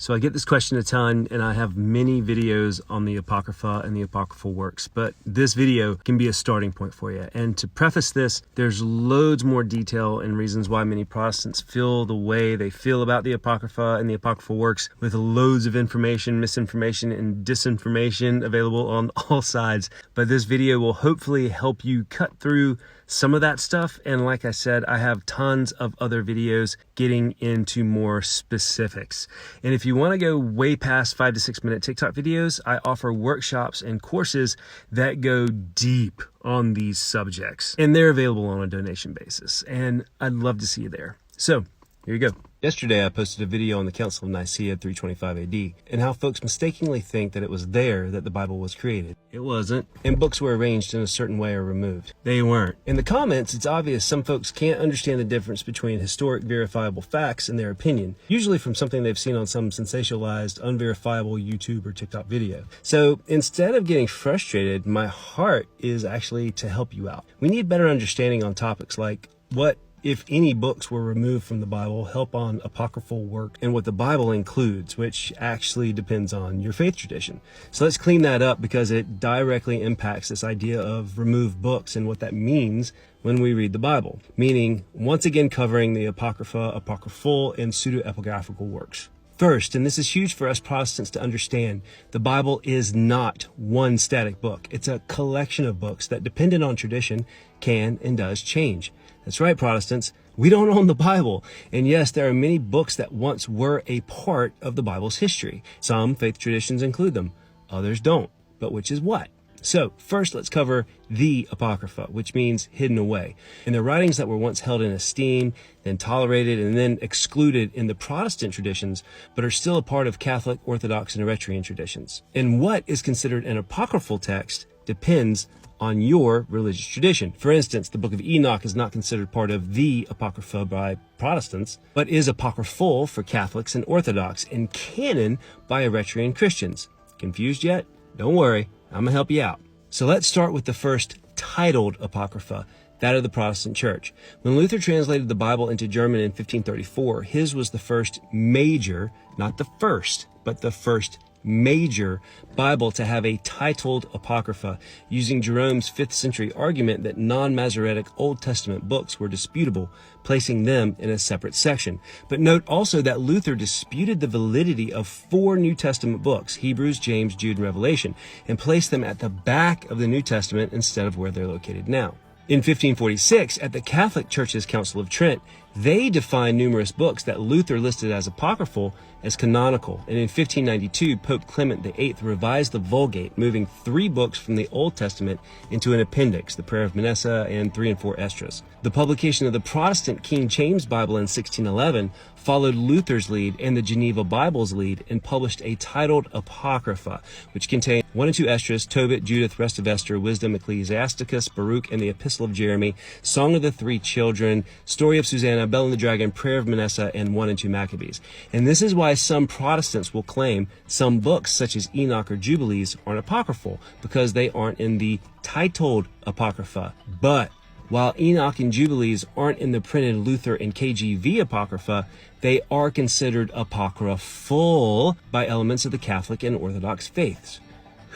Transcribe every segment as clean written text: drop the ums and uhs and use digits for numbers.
So I get this question a ton, and I have many videos on the Apocrypha and the apocryphal works, but this video can be a starting point for you. And to preface this, there's loads more detail and reasons why many Protestants feel the way they feel about the Apocrypha and the apocryphal works, with loads of information, misinformation, and disinformation available on all sides. But this video will hopefully help you cut through some of that stuff. And like I said, I have tons of other videos getting into more specifics. And if you want to go way past 5 to 6 minute TikTok videos, I offer workshops and courses that go deep on these subjects, and they're available on a donation basis. And I'd love to see you there. So here you go. Yesterday, I posted a video on the Council of Nicaea 325 AD and how folks mistakenly think that it was there that the Bible was created. It wasn't, and books were arranged in a certain way or removed. They weren't. In the comments, it's obvious some folks can't understand the difference between historic verifiable facts and their opinion, usually from something they've seen on some sensationalized, unverifiable YouTube or TikTok video. So instead of getting frustrated, my heart is actually to help you out. We need better understanding on topics like what, if any, books were removed from the Bible, help on apocryphal work, and what the Bible includes, which actually depends on your faith tradition. So let's clean that up, because it directly impacts this idea of removed books and what that means when we read the Bible. Meaning, once again, covering the Apocrypha, apocryphal, and pseudepigraphal works. First, and this is huge for us Protestants to understand, the Bible is not one static book. It's a collection of books that, dependent on tradition, can and does change. That's right, Protestants. We don't own the Bible. And yes, there are many books that once were a part of the Bible's history. Some faith traditions include them, others don't. But which is what? So first, let's cover the Apocrypha, which means hidden away. And the writings that were once held in esteem, then tolerated, and then excluded in the Protestant traditions, but are still a part of Catholic, Orthodox, and Eritrean traditions. And what is considered an apocryphal text depends on your religious tradition. For instance, the book of Enoch is not considered part of the Apocrypha by Protestants, but is apocryphal for Catholics and Orthodox, and canon by Eritrean Christians. Confused yet? Don't worry, I'm gonna help you out. So let's start with the first titled Apocrypha, that of the Protestant Church. When Luther translated the Bible into German in 1534, his was the first major, not the first, but the first major Bible to have a titled Apocrypha, using Jerome's 5th century argument that non-Masoretic Old Testament books were disputable, placing them in a separate section. But note also that Luther disputed the validity of 4 New Testament books, Hebrews, James, Jude, and Revelation, and placed them at the back of the New Testament instead of where they're located now. In 1546, at the Catholic Church's Council of Trent, they defined numerous books that Luther listed as apocryphal as canonical. And in 1592, Pope Clement VIII revised the Vulgate, moving 3 books from the Old Testament into an appendix, the Prayer of Manasseh and 3 and 4 Esdras. The publication of the Protestant King James Bible in 1611 followed Luther's lead and the Geneva Bible's lead and published a titled Apocrypha, which contained 1 and 2 Esdras, Tobit, Judith, Rest of Esther, Wisdom, Ecclesiasticus, Baruch, and the Epistle of Jeremy, Song of the 3 Children, Story of Susanna, Bel and the Dragon, Prayer of Manasseh, and 1 and 2 Maccabees. And this is why some Protestants will claim some books, such as Enoch or Jubilees, aren't apocryphal, because they aren't in the titled Apocrypha. But while Enoch and Jubilees aren't in the printed Luther and KJV Apocrypha, they are considered apocryphal by elements of the Catholic and Orthodox faiths.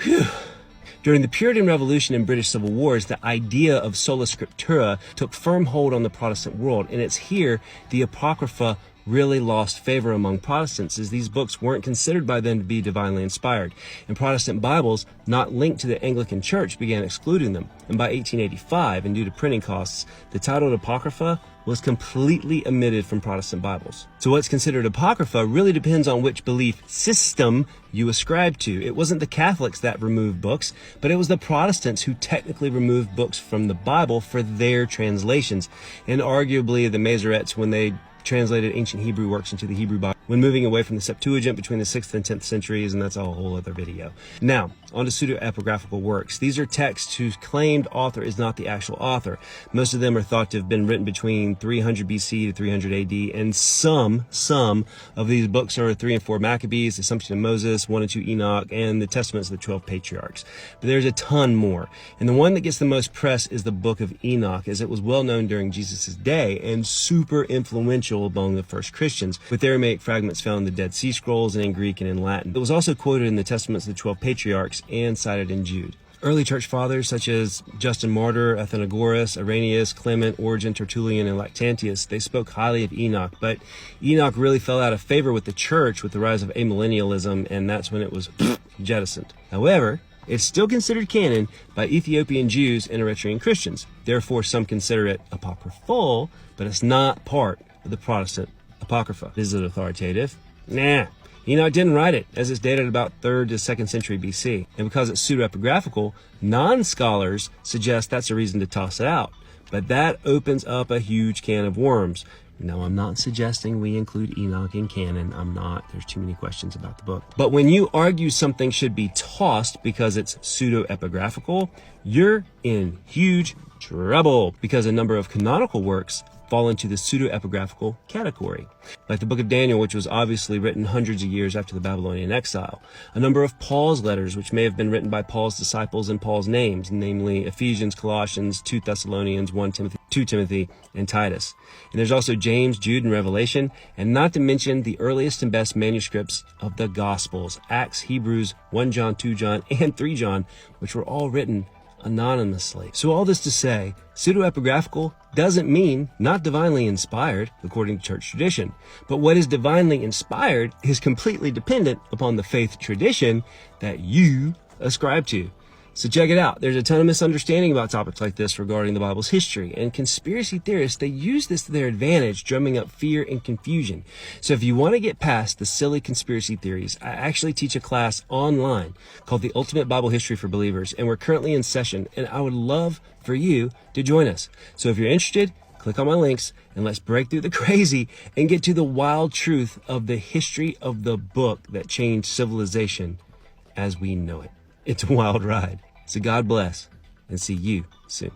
Whew. During the Puritan Revolution and British Civil Wars, the idea of sola scriptura took firm hold on the Protestant world, and it's here the Apocrypha really lost favor among Protestants, as these books weren't considered by them to be divinely inspired, and Protestant Bibles not linked to the Anglican Church began excluding them. And by 1885, and due to printing costs, the titled Apocrypha was completely omitted from Protestant Bibles. So what's considered Apocrypha really depends on which belief system you ascribe to. It wasn't the Catholics that removed books, but it was the Protestants who technically removed books from the Bible for their translations, and arguably the Masoretes when they translated ancient Hebrew works into the Hebrew Bible when moving away from the Septuagint between the 6th and 10th centuries, and that's a whole other video. Now, on to pseudepigraphal works. These are texts whose claimed author is not the actual author. Most of them are thought to have been written between 300 BC to 300 AD, and some of these books are 3 and 4 Maccabees, Assumption of Moses, 1 and 2 Enoch, and the Testaments of the 12 Patriarchs. But there's a ton more. And the one that gets the most press is the Book of Enoch, as it was well known during Jesus' day and super influential influential among the first Christians, with Aramaic fragments found in the Dead Sea Scrolls and in Greek and in Latin. It was also quoted in the Testaments of the 12 Patriarchs and cited in Jude. Early church fathers such as Justin Martyr, Athenagoras, Irenaeus, Clement, Origen, Tertullian, and Lactantius, they spoke highly of Enoch, but Enoch really fell out of favor with the church with the rise of amillennialism, and that's when it was jettisoned. However, it's still considered canon by Ethiopian Jews and Eritrean Christians. Therefore, some consider it apocryphal, but it's not part of the Protestant Apocrypha. Is it authoritative? Nah. Enoch didn't write it, as it's dated about 3rd to 2nd century BC. And because it's pseudepigraphal, non-scholars suggest that's a reason to toss it out. But that opens up a huge can of worms. No, I'm not suggesting we include Enoch in canon. I'm not. There's too many questions about the book. But when you argue something should be tossed because it's pseudepigraphal, you're in huge trouble, because a number of canonical works fall into the pseudepigraphal category, like the book of Daniel, which was obviously written hundreds of years after the Babylonian exile. A number of Paul's letters, which may have been written by Paul's disciples in Paul's names, namely Ephesians, Colossians, 2 Thessalonians, 1 Timothy, 2 Timothy, and Titus. And there's also James, Jude, and Revelation, and not to mention the earliest and best manuscripts of the Gospels, Acts, Hebrews, 1 John, 2 John, and 3 John, which were all written anonymously. So all this to say, pseudepigraphal doesn't mean not divinely inspired, according to church tradition. But what is divinely inspired is completely dependent upon the faith tradition that you ascribe to. So check it out. There's a ton of misunderstanding about topics like this regarding the Bible's history, and conspiracy theorists, they use this to their advantage, drumming up fear and confusion. So if you want to get past the silly conspiracy theories, I actually teach a class online called The Ultimate Bible History for Believers, and we're currently in session, and I would love for you to join us. So if you're interested, click on my links and let's break through the crazy and get to the wild truth of the history of the book that changed civilization as we know it. It's a wild ride. So God bless, and see you soon.